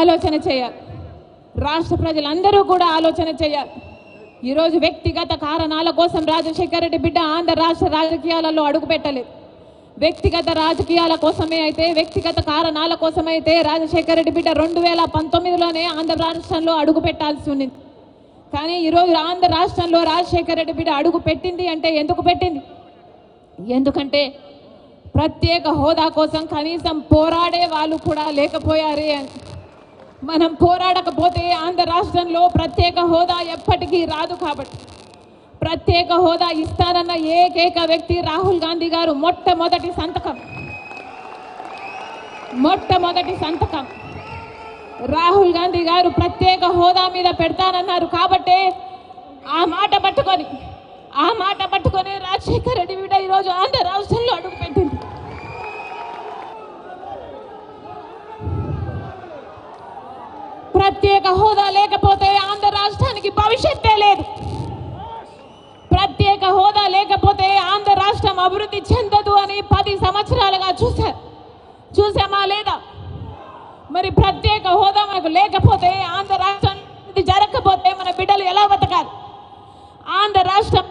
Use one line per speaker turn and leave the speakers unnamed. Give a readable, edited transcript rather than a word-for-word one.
ఆలోచన చేయాలి. రాష్ట్ర ప్రజలందరూ కూడా ఆలోచన చేయాలి. ఈరోజు వ్యక్తిగత కారణాల కోసం రాజశేఖర రెడ్డి బిడ్డ ఆంధ్ర రాష్ట్ర రాజకీయాలలో అడుగుపెట్టలేదు. వ్యక్తిగత రాజకీయాల కోసమే అయితే, వ్యక్తిగత కారణాల కోసమైతే రాజశేఖర రెడ్డి బిడ్డ 2019లోనే ఆంధ్ర రాష్ట్రంలో అడుగు పెట్టాల్సి ఉన్నది. కానీ ఈరోజు ఆంధ్ర రాష్ట్రంలో రాజశేఖర రెడ్డి బిడ్డ అడుగు పెట్టింది అంటే ఎందుకు పెట్టింది? ఎందుకంటే ప్రత్యేక హోదా కోసం కనీసం పోరాడే వాళ్ళు కూడా లేకపోయారే అని. మనం పోరాడకపోతే ఆంధ్ర రాష్ట్రంలో ప్రత్యేక హోదా ఎప్పటికీ రాదు. కాబట్టి ప్రత్యేక హోదా ఇస్తానన్న ఏకైక వ్యక్తి రాహుల్ గాంధీ గారు. మొట్టమొదటి సంతకం రాహుల్ గాంధీ గారు ప్రత్యేక హోదా మీద పెడతానన్నారు. కాబట్టే ఆ మాట పట్టుకొని రాజశేఖర రెడ్డి బిడ్డ ఈరోజు ఆంధ్ర రాష్ట్రంలో అడుగుపెట్టింది. ప్రత్యేక హోదా లేకపోతే ఆంధ్ర రాష్ట్రానికి భవిష్యత్తే లేదు. ప్రత్యేక హోదా లేకపోతే ఆంధ్ర రాష్ట్రం అభివృద్ధి చెందదు అని 10 సంవత్సరాలుగా చూసామా లేదా? మరి ప్రత్యేక హోదా మనకు లేకపోతే, ఆంధ్ర రాష్ట్రం జరగకపోతే మన బిడ్డలు ఎలా బతకాలి? ఆంధ్ర రాష్ట్రం